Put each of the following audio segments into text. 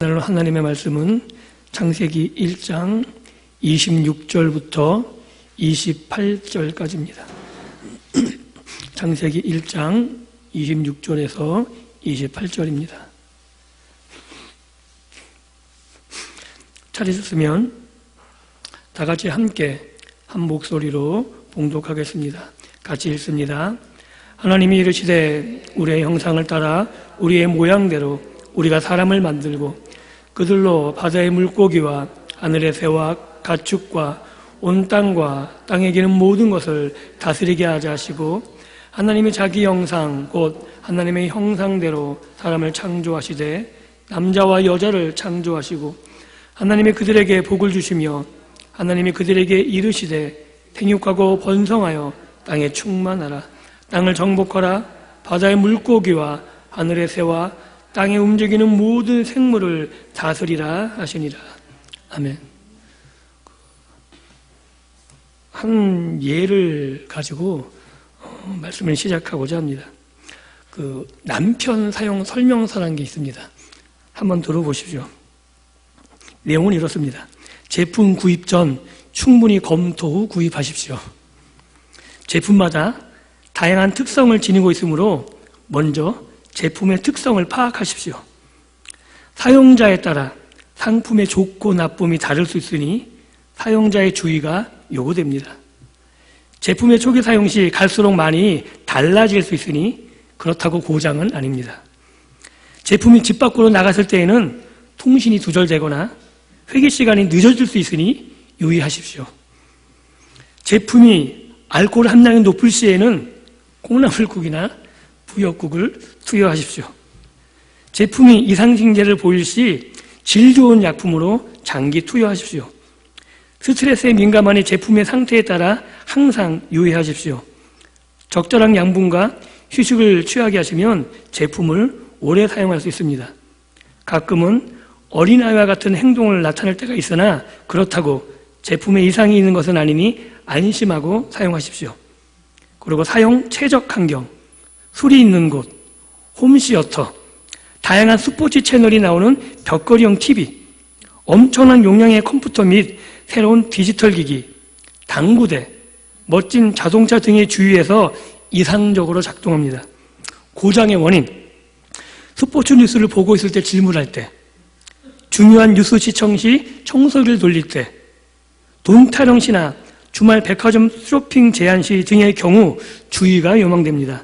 오늘 하나님의 말씀은 창세기 1장 26절부터 28절까지입니다. 창세기 1장 26절에서 28절입니다. 찾으셨으면 다 같이 함께 한 목소리로 봉독하겠습니다. 같이 읽습니다. 하나님이 이르시되 우리의 형상을 따라 우리의 모양대로 우리가 사람을 만들고 그들로 바다의 물고기와 하늘의 새와 가축과 온 땅과 땅에 기는 모든 것을 다스리게 하자 하시고, 하나님이 자기 형상 곧 하나님의 형상대로 사람을 창조하시되 남자와 여자를 창조하시고, 하나님이 그들에게 복을 주시며 하나님이 그들에게 이르시되 생육하고 번성하여 땅에 충만하라. 땅을 정복하라. 바다의 물고기와 하늘의 새와 땅에 움직이는 모든 생물을 다스리라 하시니라. 아멘. 한 예를 가지고 말씀을 시작하고자 합니다. 남편 사용 설명서라는 게 있습니다. 한번 들어보십시오. 내용은 이렇습니다. 제품 구입 전 충분히 검토 후 구입하십시오. 제품마다 다양한 특성을 지니고 있으므로 먼저 제품의 특성을 파악하십시오. 사용자에 따라 상품의 좋고 나쁨이 다를 수 있으니 사용자의 주의가 요구됩니다. 제품의 초기 사용 시 갈수록 많이 달라질 수 있으니 그렇다고 고장은 아닙니다. 제품이 집 밖으로 나갔을 때에는 통신이 두절되거나 회계 시간이 늦어질 수 있으니 유의하십시오. 제품이 알코올 함량이 높을 시에는 콩나물국이나 부역국을 투여하십시오. 제품이 이상징계를 보일 시 질 좋은 약품으로 장기 투여하십시오. 스트레스에 민감하니 제품의 상태에 따라 항상 유의하십시오. 적절한 양분과 휴식을 취하게 하시면 제품을 오래 사용할 수 있습니다. 가끔은 어린아이와 같은 행동을 나타낼 때가 있으나 그렇다고 제품에 이상이 있는 것은 아니니 안심하고 사용하십시오. 그리고 사용 최적 환경, 술이 있는 곳, 홈시어터, 다양한 스포츠 채널이 나오는 벽걸이형 TV, 엄청난 용량의 컴퓨터 및 새로운 디지털 기기, 당구대, 멋진 자동차 등의 주위에서 이상적으로 작동합니다. 고장의 원인, 스포츠 뉴스를 보고 있을 때 질문할 때, 중요한 뉴스 시청 시 청소기를 돌릴 때, 돈 타령 시나 주말 백화점 쇼핑 제한 시 등의 경우 주의가 요망됩니다.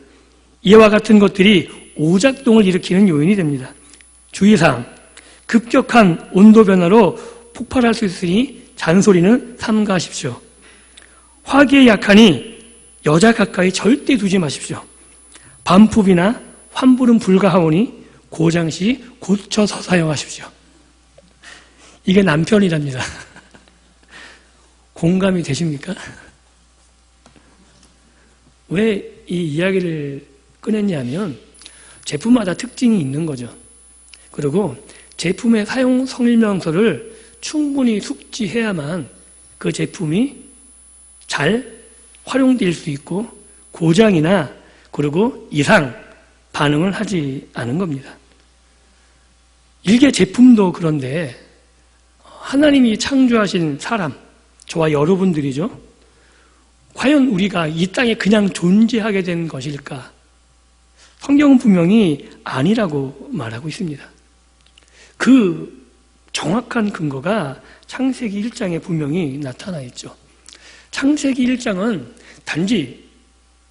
이와 같은 것들이 오작동을 일으키는 요인이 됩니다. 주의사항, 급격한 온도 변화로 폭발할 수 있으니 잔소리는 삼가하십시오. 화기에 약하니 여자 가까이 절대 두지 마십시오. 반품이나 환불은 불가하오니 고장 시 고쳐서 사용하십시오. 이게 남편이랍니다. 공감이 되십니까? 왜 이 이야기를 꺼냈냐면 제품마다 특징이 있는 거죠. 그리고 제품의 사용 설명서를 충분히 숙지해야만 그 제품이 잘 활용될 수 있고 고장이나 그리고 이상 반응을 하지 않은 겁니다. 일개 제품도 그런데 하나님이 창조하신 사람, 저와 여러분들이죠. 과연 우리가 이 땅에 그냥 존재하게 된 것일까? 성경은 분명히 아니라고 말하고 있습니다. 그 정확한 근거가 창세기 1장에 분명히 나타나 있죠. 창세기 1장은 단지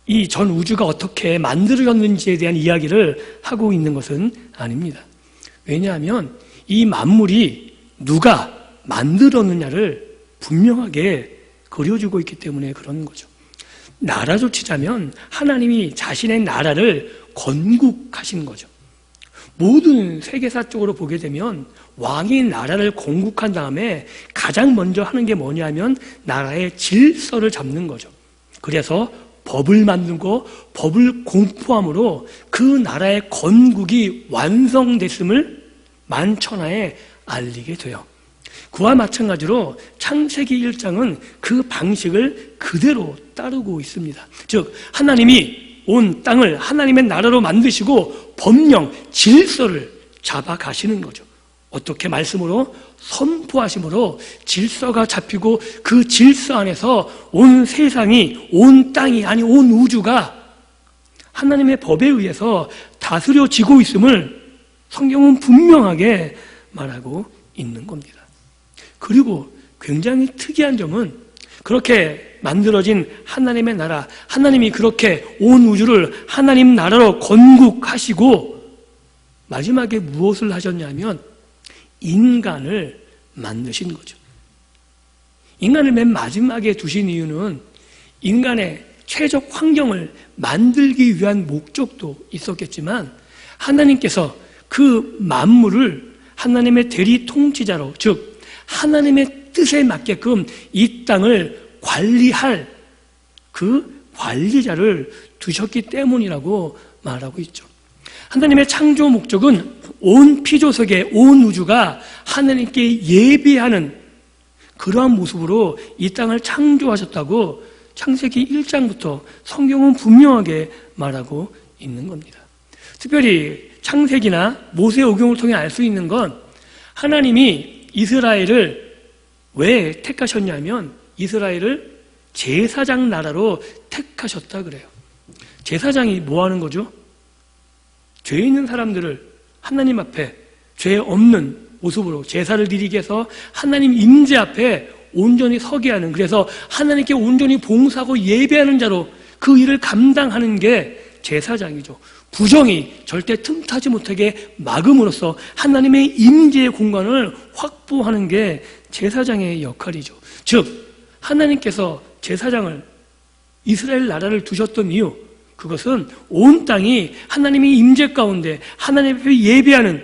이 전 우주가 어떻게 만들어졌는지에 대한 이야기를 하고 있는 것은 아닙니다. 왜냐하면 이 만물이 누가 만들었느냐를 분명하게 그려주고 있기 때문에 그런 거죠. 나라로 치자면 하나님이 자신의 나라를 건국하시는 거죠. 모든 세계사 쪽으로 보게 되면 왕이 나라를 건국한 다음에 가장 먼저 하는 게 뭐냐면 나라의 질서를 잡는 거죠. 그래서 법을 만들고 법을 공포함으로 그 나라의 건국이 완성됐음을 만천하에 알리게 돼요. 그와 마찬가지로 창세기 1장은 그 방식을 그대로 따르고 있습니다. 즉 하나님이 온 땅을 하나님의 나라로 만드시고 법령, 질서를 잡아가시는 거죠. 어떻게 말씀으로 선포하심으로 질서가 잡히고 그 질서 안에서 온 세상이, 온 땅이, 아니 온 우주가 하나님의 법에 의해서 다스려지고 있음을 성경은 분명하게 말하고 있는 겁니다. 그리고 굉장히 특이한 점은 그렇게 만들어진 하나님의 나라, 하나님이 그렇게 온 우주를 하나님 나라로 건국하시고 마지막에 무엇을 하셨냐면 인간을 만드신 거죠. 인간을 맨 마지막에 두신 이유는 인간의 최적 환경을 만들기 위한 목적도 있었겠지만 하나님께서 그 만물을 하나님의 대리 통치자로, 즉 하나님의 뜻에 맞게끔 이 땅을 관리할 그 관리자를 두셨기 때문이라고 말하고 있죠. 하나님의 창조 목적은 온 피조세계, 온 우주가 하나님께 예배하는 그러한 모습으로 이 땅을 창조하셨다고 창세기 1장부터 성경은 분명하게 말하고 있는 겁니다. 특별히 창세기나 모세오경을 통해 알 수 있는 건 하나님이 이스라엘을 왜 택하셨냐면 이스라엘을 제사장 나라로 택하셨다 그래요. 제사장이 뭐 하는 거죠? 죄 있는 사람들을 하나님 앞에 죄 없는 모습으로 제사를 드리게 해서 하나님 임재 앞에 온전히 서게 하는, 그래서 하나님께 온전히 봉사하고 예배하는 자로 그 일을 감당하는 게 제사장이죠. 부정이 절대 틈타지 못하게 막음으로써 하나님의 임재의 공간을 확보하는 게 제사장의 역할이죠. 즉 하나님께서 제사장을 이스라엘 나라를 두셨던 이유, 그것은 온 땅이 하나님의 임재 가운데 하나님 앞에 예배하는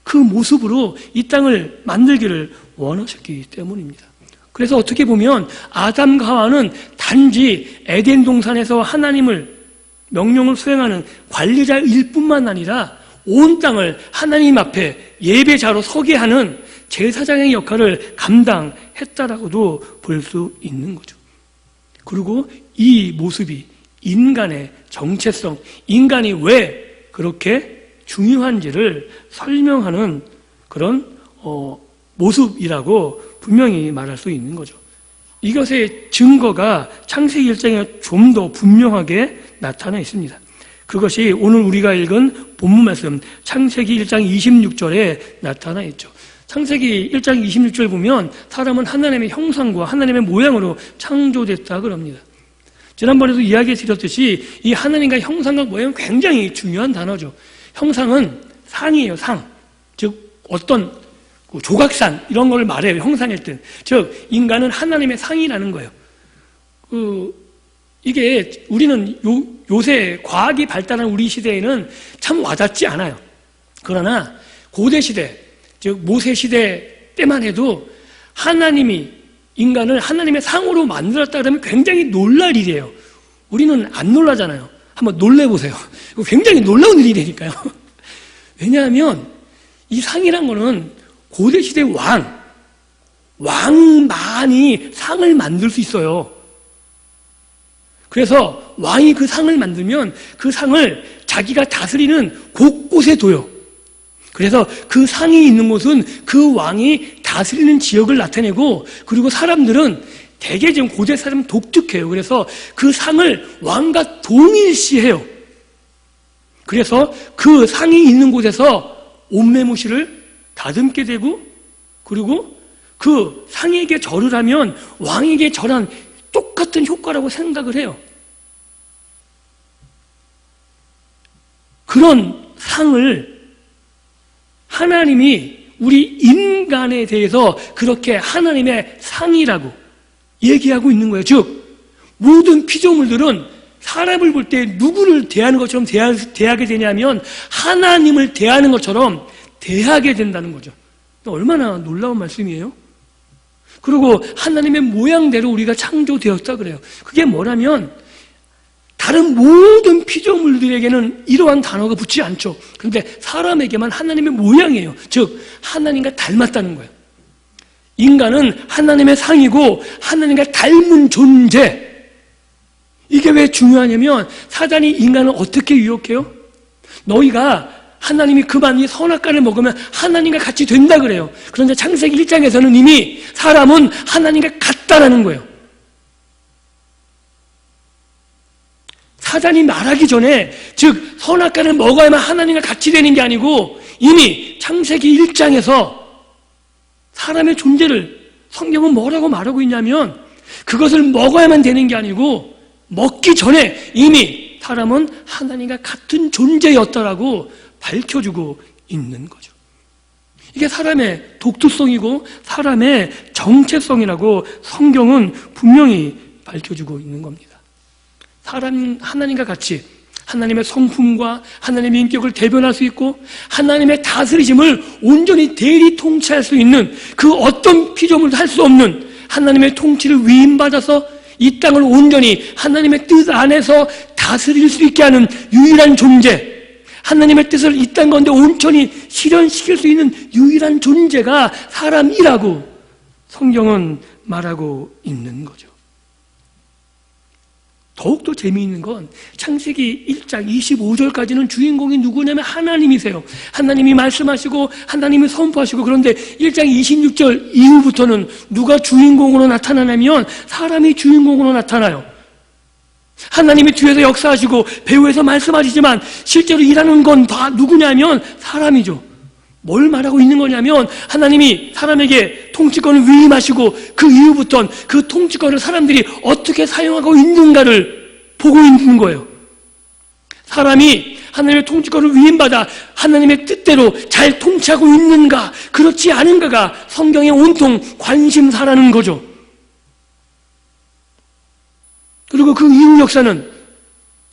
그 모습으로 이 땅을 만들기를 원하셨기 때문입니다. 그래서 어떻게 보면 아담과 하와는 단지 에덴 동산에서 하나님을 명령을 수행하는 관리자일 뿐만 아니라 온 땅을 하나님 앞에 예배자로 서게 하는 제사장의 역할을 감당했다라고도 볼 수 있는 거죠. 그리고 이 모습이 인간의 정체성, 인간이 왜 그렇게 중요한지를 설명하는 그런 모습이라고 분명히 말할 수 있는 거죠. 이것의 증거가 창세기 1장에 좀 더 분명하게 나타나 있습니다. 그것이 오늘 우리가 읽은 본문 말씀 창세기 1장 26절에 나타나 있죠. 창세기 1장 26절 보면 사람은 하나님의 형상과 하나님의 모양으로 창조됐다 그럽니다. 지난번에도 이야기 드렸듯이 이 하나님과 형상과 모양은 굉장히 중요한 단어죠. 형상은 상이에요, 상. 즉 어떤 조각상 이런 걸 말해요, 형상일 때. 즉 인간은 하나님의 상이라는 거예요. 이게 우리는 요새 과학이 발달한 우리 시대에는 참 와닿지 않아요. 그러나 고대 시대, 즉 모세 시대 때만 해도 하나님이 인간을 하나님의 상으로 만들었다 그러면 굉장히 놀랄 일이에요. 우리는 안 놀라잖아요. 한번 놀래보세요. 굉장히 놀라운 일이라니까요. 왜냐하면 이 상이란 거는 고대 시대 왕만이 상을 만들 수 있어요. 그래서 왕이 그 상을 만들면 그 상을 자기가 다스리는 곳곳에 둬요. 그래서 그 상이 있는 곳은 그 왕이 다스리는 지역을 나타내고, 그리고 사람들은 대개 지금 고대 사람은 독특해요. 그래서 그 상을 왕과 동일시해요. 그래서 그 상이 있는 곳에서 옷매무시를 다듬게 되고, 그리고 그 상에게 절을 하면 왕에게 절한 똑같은 효과라고 생각을 해요. 그런 상을 하나님이 우리 인간에 대해서 그렇게 하나님의 상이라고 얘기하고 있는 거예요. 즉 모든 피조물들은 사람을 볼 때 누구를 대하는 것처럼 대하게 되냐면 하나님을 대하는 것처럼 대하게 된다는 거죠. 얼마나 놀라운 말씀이에요. 그리고 하나님의 모양대로 우리가 창조되었다 그래요. 그게 뭐냐면 다른 모든 피조물들에게는 이러한 단어가 붙지 않죠. 그런데 사람에게만 하나님의 모양이에요. 즉 하나님과 닮았다는 거예요. 인간은 하나님의 상이고 하나님과 닮은 존재. 이게 왜 중요하냐면 사단이 인간을 어떻게 유혹해요? 너희가 하나님이 그만 이 선악과를 먹으면 하나님과 같이 된다 그래요. 그런데 창세기 1장에서는 이미 사람은 하나님과 같다라는 거예요. 사단이 말하기 전에, 즉 선악과를 먹어야만 하나님과 같이 되는 게 아니고 이미 창세기 1장에서 사람의 존재를 성경은 뭐라고 말하고 있냐면 그것을 먹어야만 되는 게 아니고 먹기 전에 이미 사람은 하나님과 같은 존재였다라고 밝혀주고 있는 거죠. 이게 사람의 독특성이고 사람의 정체성이라고 성경은 분명히 밝혀주고 있는 겁니다. 사람 하나님과 같이 하나님의 성품과 하나님의 인격을 대변할 수 있고 하나님의 다스리심을 온전히 대리 통치할 수 있는 그 어떤 피조물도 할 수 없는 하나님의 통치를 위임받아서 이 땅을 온전히 하나님의 뜻 안에서 다스릴 수 있게 하는 유일한 존재, 하나님의 뜻을 이 땅 가운데 온전히 실현시킬 수 있는 유일한 존재가 사람이라고 성경은 말하고 있는 거죠. 더욱더 재미있는 건 창세기 1장 25절까지는 주인공이 누구냐면 하나님이세요. 하나님이 말씀하시고 하나님이 선포하시고, 그런데 1장 26절 이후부터는 누가 주인공으로 나타나냐면 사람이 주인공으로 나타나요. 하나님이 뒤에서 역사하시고 배후에서 말씀하시지만 실제로 일하는 건 다 누구냐면 사람이죠. 뭘 말하고 있는 거냐면 하나님이 사람에게 통치권을 위임하시고 그 이후부터는 그 통치권을 사람들이 어떻게 사용하고 있는가를 보고 있는 거예요. 사람이 하나님의 통치권을 위임받아 하나님의 뜻대로 잘 통치하고 있는가 그렇지 않은가가 성경의 온통 관심사라는 거죠. 그리고 그 이후 역사는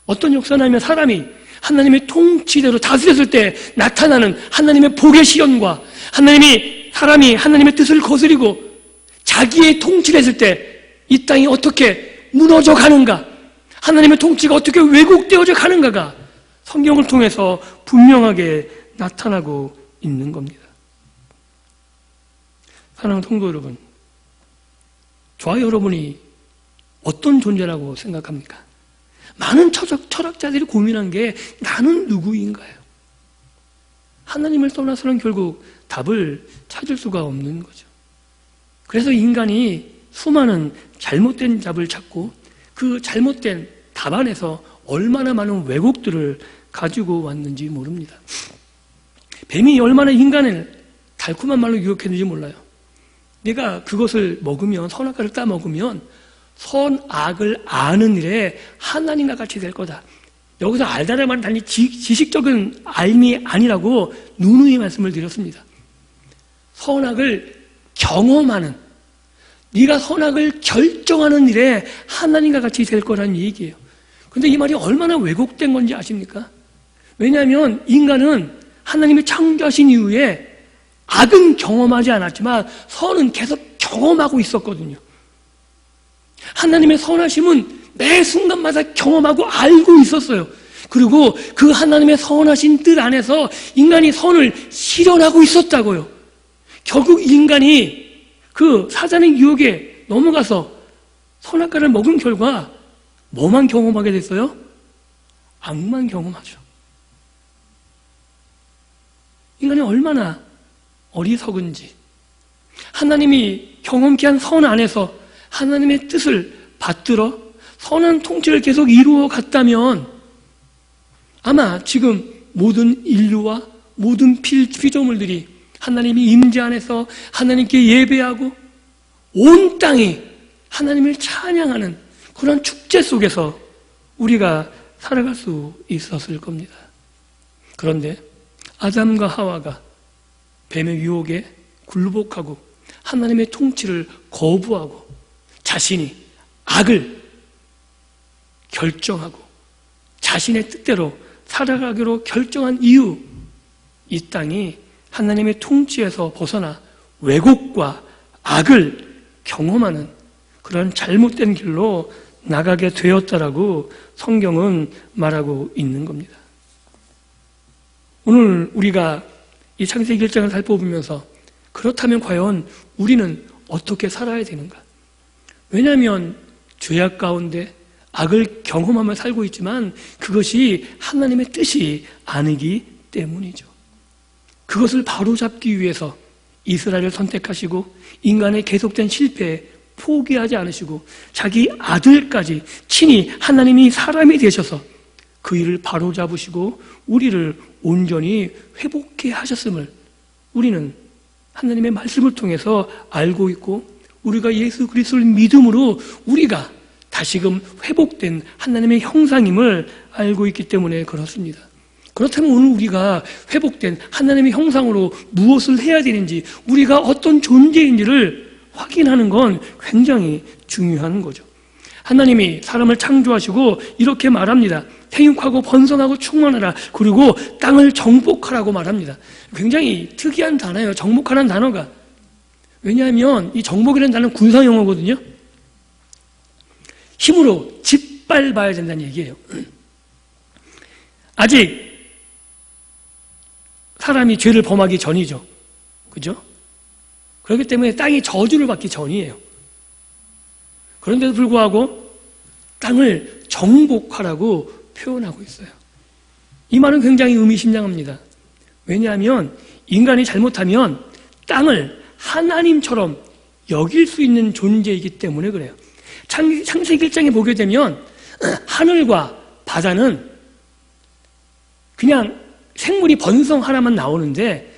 어떤 역사냐면 사람이 하나님의 통치대로 다스렸을 때 나타나는 하나님의 복의 시련과 사람이 하나님의 뜻을 거스리고 자기의 통치를 했을 때 이 땅이 어떻게 무너져 가는가, 하나님의 통치가 어떻게 왜곡되어져 가는가가 성경을 통해서 분명하게 나타나고 있는 겁니다. 사랑하는 성도 여러분, 저와 여러분이 어떤 존재라고 생각합니까? 많은 철학자들이 고민한 게 나는 누구인가요? 하나님을 떠나서는 결국 답을 찾을 수가 없는 거죠. 그래서 인간이 수많은 잘못된 답을 찾고 그 잘못된 답 안에서 얼마나 많은 왜곡들을 가지고 왔는지 모릅니다. 뱀이 얼마나 인간을 달콤한 말로 유혹했는지 몰라요. 내가 그것을 먹으면, 선악과를 따먹으면 선악을 아는 일에 하나님과 같이 될 거다. 여기서 알다는 말은 단지 지식적인 알미 아니라고 누누이 말씀을 드렸습니다. 선악을 경험하는, 네가 선악을 결정하는 일에 하나님과 같이 될 거라는 얘기예요. 그런데 이 말이 얼마나 왜곡된 건지 아십니까? 왜냐하면 인간은 하나님이 창조하신 이후에 악은 경험하지 않았지만 선은 계속 경험하고 있었거든요. 하나님의 선하심은 매 순간마다 경험하고 알고 있었어요. 그리고 그 하나님의 선하신 뜻 안에서 인간이 선을 실현하고 있었다고요. 결국 인간이 그 사단의 유혹에 넘어가서 선악과를 먹은 결과 뭐만 경험하게 됐어요? 악만 경험하죠. 인간이 얼마나 어리석은지, 하나님이 경험케 한 선 안에서 하나님의 뜻을 받들어 선한 통치를 계속 이루어 갔다면 아마 지금 모든 인류와 모든 피조물들이 하나님이 임재 안에서 하나님께 예배하고 온 땅이 하나님을 찬양하는 그런 축제 속에서 우리가 살아갈 수 있었을 겁니다. 그런데 아담과 하와가 뱀의 유혹에 굴복하고 하나님의 통치를 거부하고 자신이 악을 결정하고 자신의 뜻대로 살아가기로 결정한 이후 이 땅이 하나님의 통치에서 벗어나 왜곡과 악을 경험하는 그런 잘못된 길로 나가게 되었다라고 성경은 말하고 있는 겁니다. 오늘 우리가 이 창세기 1장을 살펴보면서 그렇다면 과연 우리는 어떻게 살아야 되는가? 왜냐하면 죄악 가운데 악을 경험하며 살고 있지만 그것이 하나님의 뜻이 아니기 때문이죠. 그것을 바로잡기 위해서 이스라엘을 선택하시고 인간의 계속된 실패에 포기하지 않으시고 자기 아들까지 친히 하나님이 사람이 되셔서 그 일을 바로잡으시고 우리를 온전히 회복해 하셨음을 우리는 하나님의 말씀을 통해서 알고 있고, 우리가 예수 그리스도를 믿음으로 우리가 다시금 회복된 하나님의 형상임을 알고 있기 때문에 그렇습니다. 그렇다면 오늘 우리가 회복된 하나님의 형상으로 무엇을 해야 되는지, 우리가 어떤 존재인지를 확인하는 건 굉장히 중요한 거죠. 하나님이 사람을 창조하시고 이렇게 말합니다. 생육하고 번성하고 충만하라. 그리고 땅을 정복하라고 말합니다. 굉장히 특이한 단어예요. 정복하라는 단어가. 왜냐하면 이 정복이라는 단어는 군사용어거든요. 힘으로 짓밟아야 된다는 얘기예요. 아직 사람이 죄를 범하기 전이죠. 그죠? 그렇기 때문에 땅이 저주를 받기 전이에요. 그런데도 불구하고 땅을 정복하라고 표현하고 있어요. 이 말은 굉장히 의미심장합니다. 왜냐하면 인간이 잘못하면 땅을 하나님처럼 여길 수 있는 존재이기 때문에 그래요. 창세기 1장에 보게 되면 하늘과 바다는 그냥 생물이 번성 하나만 나오는데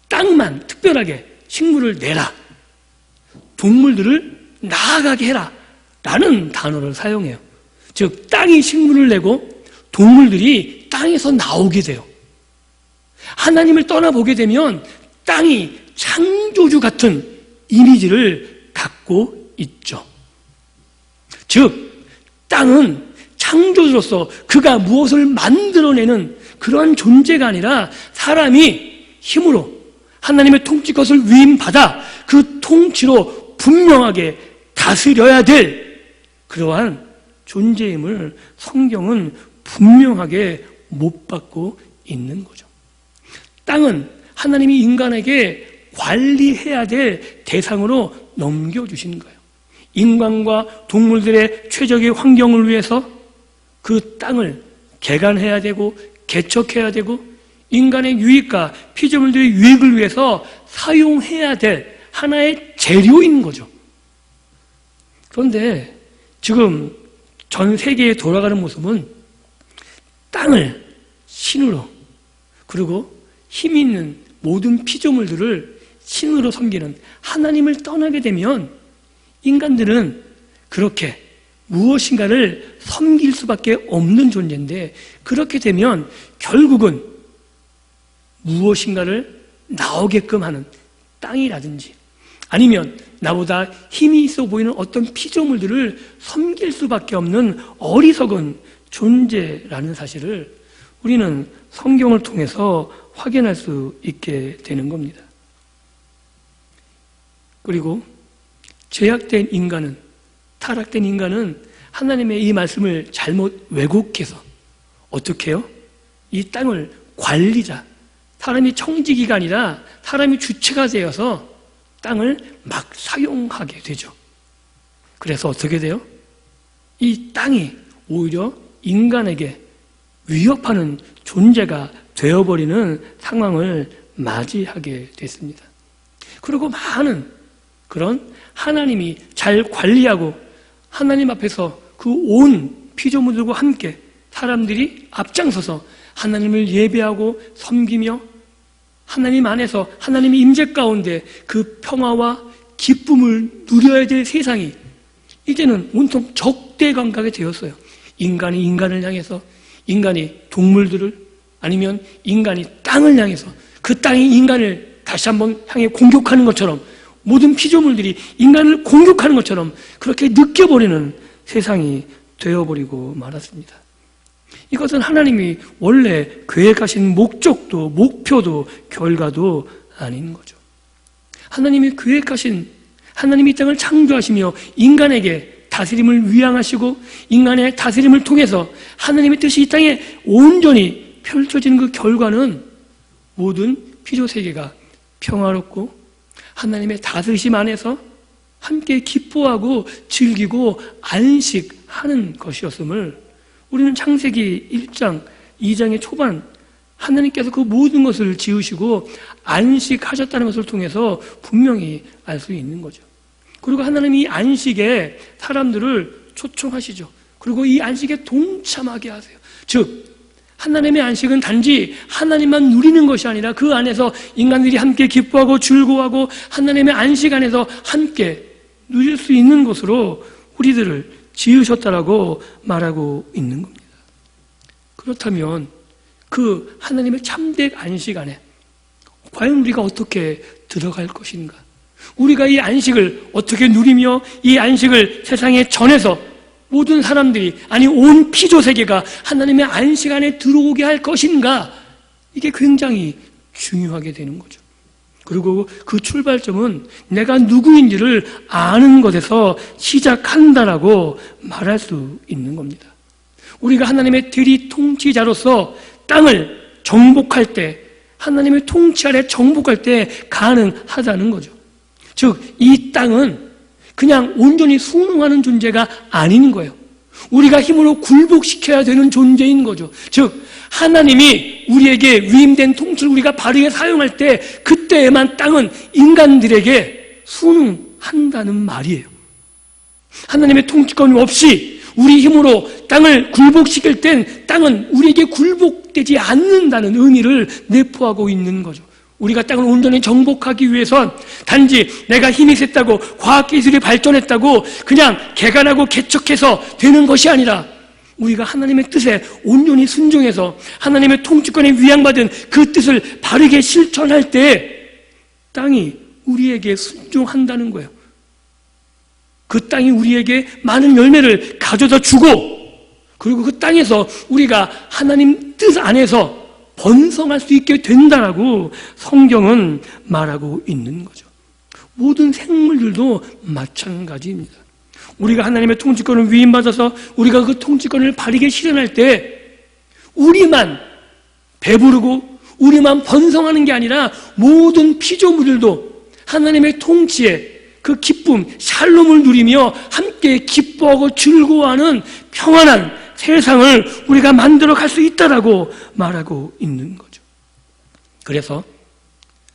땅만 특별하게 식물을 내라, 동물들을 나아가게 해라 라는 단어를 사용해요. 즉 땅이 식물을 내고 동물들이 땅에서 나오게 돼요. 하나님을 떠나보게 되면 땅이 창조주 같은 이미지를 갖고 있죠. 즉 땅은 창조주로서 그가 무엇을 만들어내는 그러한 존재가 아니라 사람이 힘으로 하나님의 통치 것을 위임받아 그 통치로 분명하게 다스려야 될 그러한 존재임을 성경은 분명하게 못 받고 있는 거죠. 땅은 하나님이 인간에게 관리해야 될 대상으로 넘겨주신 거예요. 인간과 동물들의 최적의 환경을 위해서 그 땅을 개간해야 되고 개척해야 되고 인간의 유익과 피조물들의 유익을 위해서 사용해야 될 하나의 재료인 거죠. 그런데 지금 전 세계에 돌아가는 모습은 땅을 신으로, 그리고 힘 있는 모든 피조물들을 신으로 섬기는, 하나님을 떠나게 되면 인간들은 그렇게 무엇인가를 섬길 수밖에 없는 존재인데, 그렇게 되면 결국은 무엇인가를 나오게끔 하는 땅이라든지 아니면 나보다 힘이 있어 보이는 어떤 피조물들을 섬길 수밖에 없는 어리석은 존재라는 사실을 우리는 성경을 통해서 확인할 수 있게 되는 겁니다. 그리고 죄악된 인간은, 타락된 인간은 하나님의 이 말씀을 잘못 왜곡해서 어떻게 해요? 이 땅을 관리자, 사람이 청지기가 아니라 사람이 주체가 되어서 땅을 막 사용하게 되죠. 그래서 어떻게 돼요? 이 땅이 오히려 인간에게 위협하는 존재가 되어버리는 상황을 맞이하게 됐습니다. 그리고 많은 그런 하나님이 잘 관리하고 하나님 앞에서 그 온 피조물들과 함께 사람들이 앞장서서 하나님을 예배하고 섬기며 하나님 안에서 하나님의 임재 가운데 그 평화와 기쁨을 누려야 될 세상이 이제는 온통 적대 감각이 되었어요. 인간이 인간을 향해서, 인간이 동물들을, 아니면 인간이 땅을 향해서 그 땅이 인간을 다시 한번 향해 공격하는 것처럼, 모든 피조물들이 인간을 공격하는 것처럼 그렇게 느껴버리는 세상이 되어버리고 말았습니다. 이것은 하나님이 원래 계획하신 목적도 목표도 결과도 아닌 거죠. 하나님이 계획하신, 하나님이 이 땅을 창조하시며 인간에게 다스림을 위앙하시고 인간의 다스림을 통해서 하나님의 뜻이 이 땅에 온전히 펼쳐지는 그 결과는 모든 피조세계가 평화롭고 하나님의 다스리심 안에서 함께 기뻐하고 즐기고 안식하는 것이었음을 우리는 창세기 1장, 2장의 초반 하나님께서 그 모든 것을 지으시고 안식하셨다는 것을 통해서 분명히 알 수 있는 거죠. 그리고 하나님이 안식에 사람들을 초청하시죠. 그리고 이 안식에 동참하게 하세요. 즉 하나님의 안식은 단지 하나님만 누리는 것이 아니라 그 안에서 인간들이 함께 기뻐하고 즐거워하고 하나님의 안식 안에서 함께 누릴 수 있는 것으로 우리들을 지으셨다라고 말하고 있는 겁니다. 그렇다면 그 하나님의 참된 안식 안에 과연 우리가 어떻게 들어갈 것인가? 우리가 이 안식을 어떻게 누리며 이 안식을 세상에 전해서 모든 사람들이, 아니 온 피조세계가 하나님의 안식 안에 들어오게 할 것인가? 이게 굉장히 중요하게 되는 거죠. 그리고 그 출발점은 내가 누구인지를 아는 것에서 시작한다라고 말할 수 있는 겁니다. 우리가 하나님의 대리통치자로서 땅을 정복할 때, 하나님의 통치 아래 정복할 때 가능하다는 거죠. 즉, 이 땅은 그냥 온전히 순응하는 존재가 아닌 거예요. 우리가 힘으로 굴복시켜야 되는 존재인 거죠. 즉, 하나님이 우리에게 위임된 통치를 우리가 바르게 사용할 때 그때에만 땅은 인간들에게 순응한다는 말이에요. 하나님의 통치권 없이 우리 힘으로 땅을 굴복시킬 땐 땅은 우리에게 굴복되지 않는다는 의미를 내포하고 있는 거죠. 우리가 땅을 온전히 정복하기 위해선 단지 내가 힘이 셌다고 과학기술이 발전했다고 그냥 개간하고 개척해서 되는 것이 아니라 우리가 하나님의 뜻에 온전히 순종해서 하나님의 통치권에 위양받은 그 뜻을 바르게 실천할 때 땅이 우리에게 순종한다는 거예요. 그 땅이 우리에게 많은 열매를 가져다 주고 그리고 그 땅에서 우리가 하나님 뜻 안에서 번성할 수 있게 된다라고 성경은 말하고 있는 거죠. 모든 생물들도 마찬가지입니다. 우리가 하나님의 통치권을 위임받아서 우리가 그 통치권을 바르게 실현할 때 우리만 배부르고 우리만 번성하는 게 아니라 모든 피조물들도 하나님의 통치에 그 기쁨, 샬롬을 누리며 함께 기뻐하고 즐거워하는 평안한 세상을 우리가 만들어 갈 수 있다라고 말하고 있는 거죠. 그래서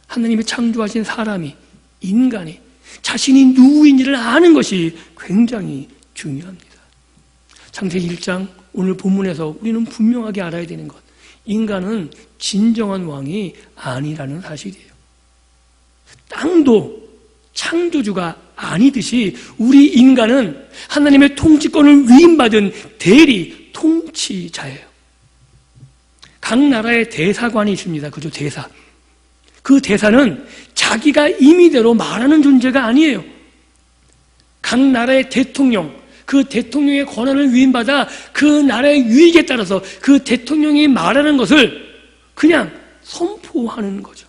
하나님이 창조하신 사람이, 인간이 자신이 누구인지를 아는 것이 굉장히 중요합니다. 창세기 1장 오늘 본문에서 우리는 분명하게 알아야 되는 것, 인간은 진정한 왕이 아니라는 사실이에요. 땅도 창조주가 아니듯이 우리 인간은 하나님의 통치권을 위임받은 대리 통치자예요. 각 나라의 대사관이 있습니다. 그죠? 대사. 그 대사는 자기가 임의대로 말하는 존재가 아니에요. 각 나라의 대통령, 그 대통령의 권한을 위임받아 그 나라의 유익에 따라서 그 대통령이 말하는 것을 그냥 선포하는 거죠.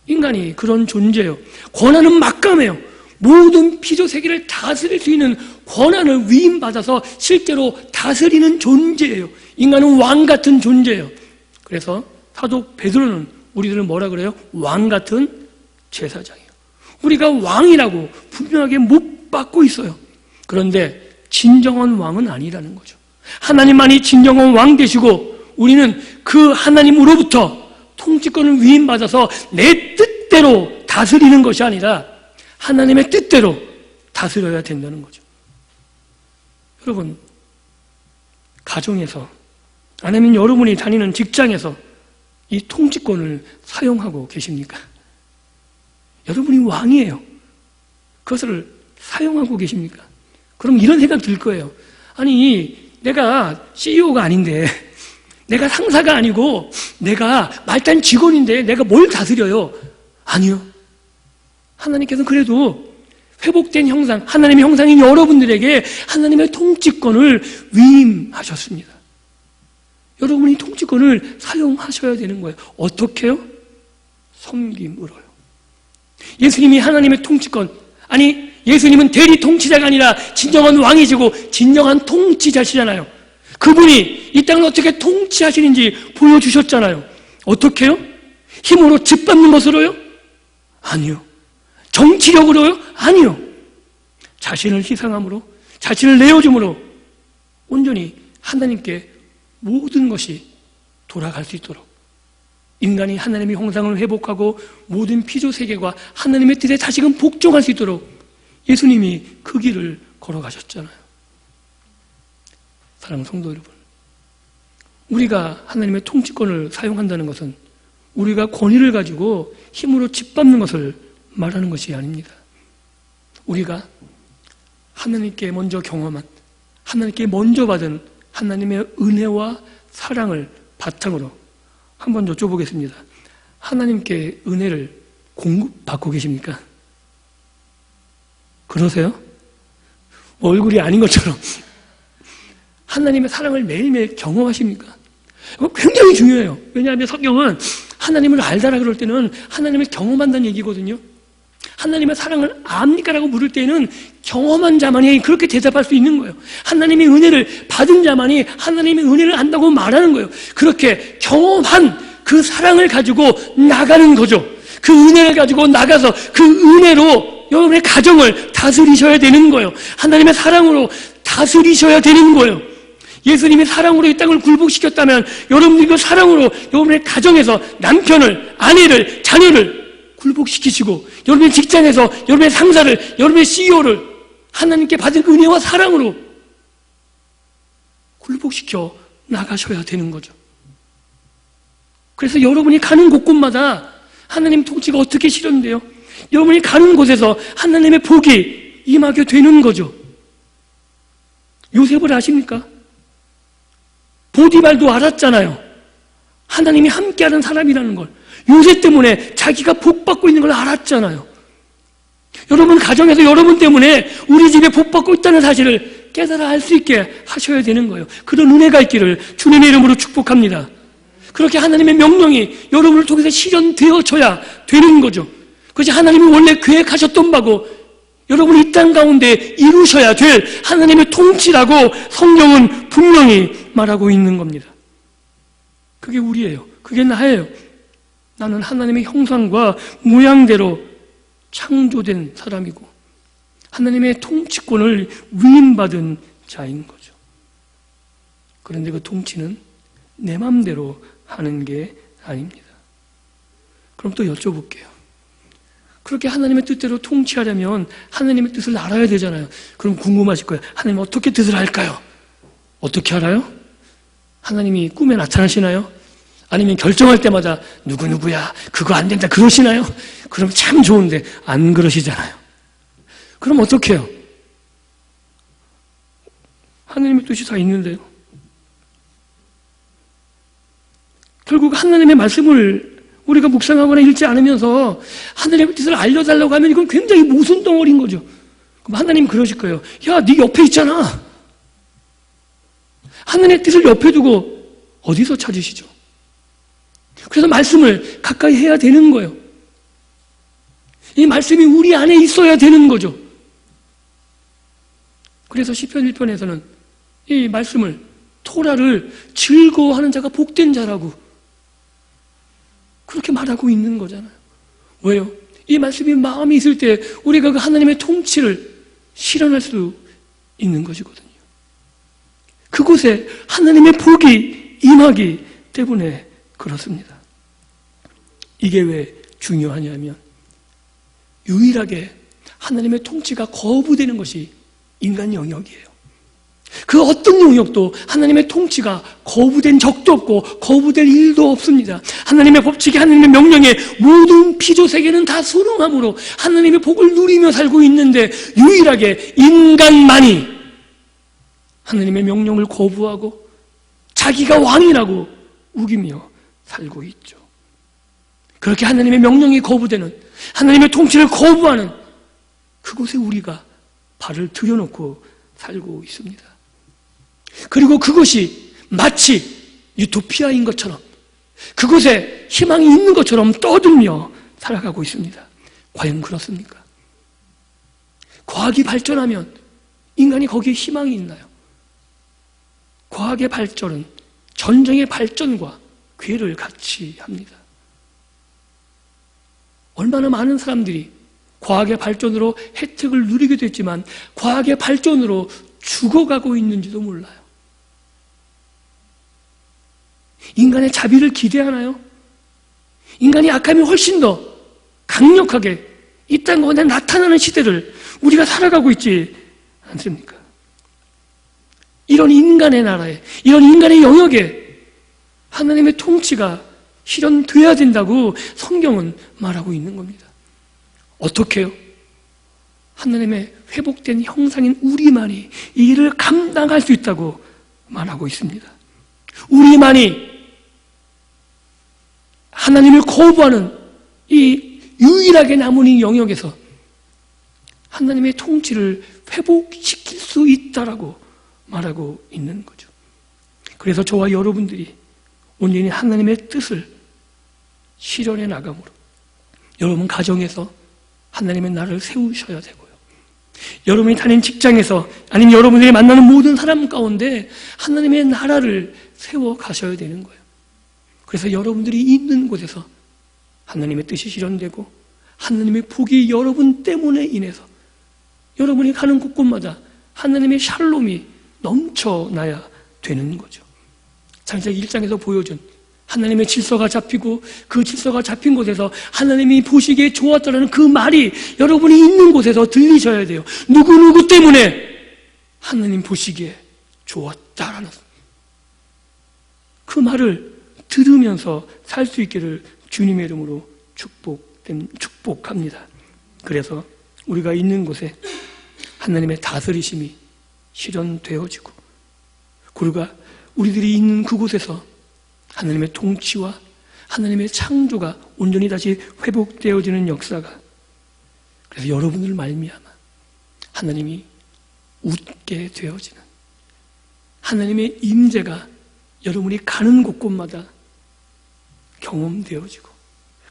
인간이 그런 존재예요. 권한은 막강해요. 모든 피조세계를 다스릴 수 있는 권한을 위임받아서 실제로 다스리는 존재예요. 인간은 왕 같은 존재예요. 그래서 사도 베드로는 우리들은 뭐라 그래요? 왕 같은 제사장이에요. 우리가 왕이라고 분명하게 못 받고 있어요. 그런데 진정한 왕은 아니라는 거죠. 하나님만이 진정한 왕 되시고 우리는 그 하나님으로부터 통치권을 위임받아서 내 뜻대로 다스리는 것이 아니라 하나님의 뜻대로 다스려야 된다는 거죠. 여러분, 가정에서 아니면 여러분이 다니는 직장에서 이 통치권을 사용하고 계십니까? 여러분이 왕이에요. 그것을 사용하고 계십니까? 그럼 이런 생각 들 거예요. 아니, 내가 CEO가 아닌데 내가 상사가 아니고 내가 말단 직원인데 내가 뭘 다스려요? 아니요. 하나님께서는 그래도 회복된 형상, 하나님의 형상인 여러분들에게 하나님의 통치권을 위임하셨습니다. 여러분이 통치권을 사용하셔야 되는 거예요. 어떻게요? 섬김으로요. 예수님이 하나님의 통치권, 아니 예수님은 대리 통치자가 아니라 진정한 왕이시고 진정한 통치자시잖아요. 그분이 이 땅을 어떻게 통치하시는지 보여주셨잖아요. 어떻게요? 힘으로 짓밟는 것으로요? 아니요. 정치력으로요? 아니요. 자신을 희생함으로, 자신을 내어줌으로 온전히 하나님께 모든 것이 돌아갈 수 있도록, 인간이 하나님의 형상을 회복하고 모든 피조 세계가 하나님의 뜻에 다시금 복종할 수 있도록 예수님이 그 길을 걸어가셨잖아요. 사랑하는 성도 여러분, 우리가 하나님의 통치권을 사용한다는 것은 우리가 권위를 가지고 힘으로 짓밟는 것을 말하는 것이 아닙니다. 우리가 하나님께 먼저 경험한, 하나님께 먼저 받은 하나님의 은혜와 사랑을 바탕으로 한번 여쭤보겠습니다. 하나님께 은혜를 공급받고 계십니까? 그러세요? 얼굴이 아닌 것처럼 하나님의 사랑을 매일매일 경험하십니까? 이거 굉장히 중요해요. 왜냐하면 성경은 하나님을 알다라 그럴 때는 하나님을 경험한다는 얘기거든요. 하나님의 사랑을 압니까? 라고 물을 때는 경험한 자만이 그렇게 대답할 수 있는 거예요. 하나님의 은혜를 받은 자만이 하나님의 은혜를 안다고 말하는 거예요. 그렇게 경험한 그 사랑을 가지고 나가는 거죠. 그 은혜를 가지고 나가서 그 은혜로 여러분의 가정을 다스리셔야 되는 거예요. 하나님의 사랑으로 다스리셔야 되는 거예요. 예수님이 사랑으로 이 땅을 굴복시켰다면 여러분들이 그 사랑으로 여러분의 가정에서 남편을, 아내를, 자녀를 굴복시키시고 여러분의 직장에서 여러분의 상사를, 여러분의 CEO를 하나님께 받은 은혜와 사랑으로 굴복시켜 나가셔야 되는 거죠. 그래서 여러분이 가는 곳곳마다 하나님 통치가 어떻게 실현돼요? 여러분이 가는 곳에서 하나님의 복이 임하게 되는 거죠. 요셉을 아십니까? 보디발도 알았잖아요. 하나님이 함께하는 사람이라는 걸. 요셉 때문에 자기가 복받고 있는 걸 알았잖아요. 여러분 가정에서 여러분 때문에 우리 집에 복받고 있다는 사실을 깨달아 알 수 있게 하셔야 되는 거예요. 그런 은혜가 있기를 주님의 이름으로 축복합니다. 그렇게 하나님의 명령이 여러분을 통해서 실현되어져야 되는 거죠. 그것이 하나님이 원래 계획하셨던 바고 여러분이 이 땅 가운데 이루셔야 될 하나님의 통치라고 성경은 분명히 말하고 있는 겁니다. 그게 우리예요. 그게 나예요. 나는 하나님의 형상과 모양대로 창조된 사람이고 하나님의 통치권을 위임받은 자인 거죠. 그런데 그 통치는 내 마음대로 하는 게 아닙니다. 그럼 또 여쭤볼게요. 그렇게 하나님의 뜻대로 통치하려면 하나님의 뜻을 알아야 되잖아요. 그럼 궁금하실 거예요. 하나님 어떻게 뜻을 알까요? 어떻게 알아요? 하나님이 꿈에 나타나시나요? 아니면 결정할 때마다 누구누구야 그거 안 된다 그러시나요? 그럼 참 좋은데 안 그러시잖아요. 그럼 어떻게 해요? 하나님의 뜻이 다 있는데요. 결국 하나님의 말씀을 우리가 묵상하거나 읽지 않으면서 하나님의 뜻을 알려달라고 하면 이건 굉장히 모순 덩어리인 거죠. 그럼 하나님 그러실 거예요. 야, 네 옆에 있잖아. 하나님의 뜻을 옆에 두고 어디서 찾으시죠? 그래서 말씀을 가까이 해야 되는 거예요. 이 말씀이 우리 안에 있어야 되는 거죠. 그래서 시편 1편에서는 이 말씀을, 토라를 즐거워하는 자가 복된 자라고 그렇게 말하고 있는 거잖아요. 왜요? 이 말씀이 마음에 있을 때 우리가 그 하나님의 통치를 실현할 수 있는 것이거든요. 그곳에 하나님의 복이 임하기 때문에 그렇습니다. 이게 왜 중요하냐면 유일하게 하나님의 통치가 거부되는 것이 인간 영역이에요. 그 어떤 영역도 하나님의 통치가 거부된 적도 없고 거부될 일도 없습니다. 하나님의 법칙이, 하나님의 명령에 모든 피조세계는 다 순응함으로 하나님의 복을 누리며 살고 있는데 유일하게 인간만이 하나님의 명령을 거부하고 자기가 왕이라고 우기며 살고 있죠. 그렇게 하나님의 명령이 거부되는, 하나님의 통치를 거부하는 그곳에 우리가 발을 들여놓고 살고 있습니다. 그리고 그것이 마치 유토피아인 것처럼, 그곳에 희망이 있는 것처럼 떠들며 살아가고 있습니다. 과연 그렇습니까? 과학이 발전하면 인간이 거기에 희망이 있나요? 과학의 발전은 전쟁의 발전과 괴를 같이 합니다. 얼마나 많은 사람들이 과학의 발전으로 혜택을 누리게 됐지만 과학의 발전으로 죽어가고 있는지도 몰라요. 인간의 자비를 기대하나요? 인간이 악함이 훨씬 더 강력하게 이 땅 가운데 나타나는 시대를 우리가 살아가고 있지 않습니까? 이런 인간의 나라에, 이런 인간의 영역에 하나님의 통치가 실현돼야 된다고 성경은 말하고 있는 겁니다. 어떻게 해요? 하나님의 회복된 형상인 우리만이 이 일을 감당할 수 있다고 말하고 있습니다. 우리만이 하나님을 거부하는 이 유일하게 남은 이 영역에서 하나님의 통치를 회복시킬 수 있다라고 말하고 있는 거죠. 그래서 저와 여러분들이 온전히 하나님의 뜻을 실현해 나감으로 여러분 가정에서 하나님의 나라를 세우셔야 되고요. 여러분이 다니는 직장에서 아니면 여러분들이 만나는 모든 사람 가운데 하나님의 나라를 세워 가셔야 되는 거예요. 그래서 여러분들이 있는 곳에서 하나님의 뜻이 실현되고 하나님의 복이 여러분 때문에 인해서 여러분이 가는 곳곳마다 하나님의 샬롬이 넘쳐나야 되는 거죠. 창세기 1장에서 보여준 하나님의 질서가 잡히고 그 질서가 잡힌 곳에서 하나님이 보시기에 좋았다는 그 말이 여러분이 있는 곳에서 들리셔야 돼요. 누구누구 때문에 하나님 보시기에 좋았다라는 그 말을 들으면서 살 수 있기를 주님의 이름으로 축복합니다. 그래서 우리가 있는 곳에 하나님의 다스리심이 실현되어지고 그리고 우리들이 있는 그곳에서 하나님의 통치와 하나님의 창조가 온전히 다시 회복되어지는 역사가 그래서 여러분을 말미암아 하나님이 웃게 되어지는 하나님의 임재가 여러분이 가는 곳곳마다 경험되어지고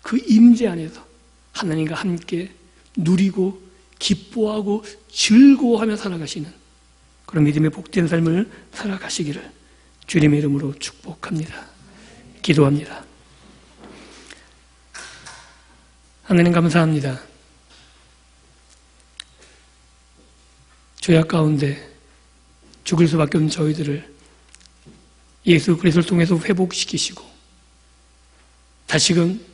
그 임재 안에서 하나님과 함께 누리고 기뻐하고 즐거워하며 살아가시는 그런 믿음의 복된 삶을 살아가시기를 주님의 이름으로 축복합니다. 기도합니다. 하나님 감사합니다. 죄악 가운데 죽을 수밖에 없는 저희들을 예수 그리스도를 통해서 회복시키시고 다시금